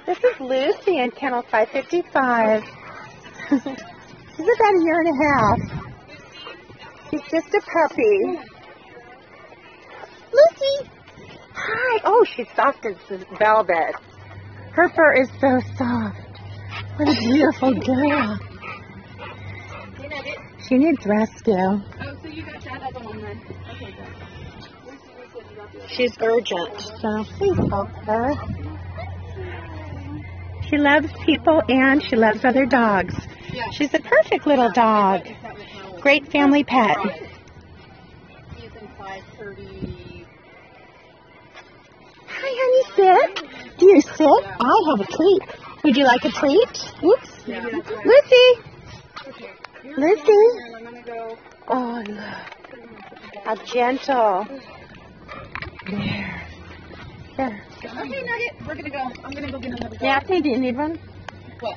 This is Lucy in kennel 555. She's about a year and a half. She's just a puppy. Lucy! Hi! Oh, she's soft as velvet. Her fur is so soft. What a beautiful girl. She needs rescue. Oh, so you got that other one then. Okay, good. She's urgent, so please help her. She loves people and she loves other dogs. She's a perfect little dog. Great family pet. He's in 530. Hi, honey, sit. Do you sit? I have a treat. Would you like a treat? Oops. Lucy. Lucy. I'm gonna go. Oh, look. How gentle. There. There. Okay, Nugget. We're gonna go. I'm gonna go get another dog. Daphne, do you need one? What?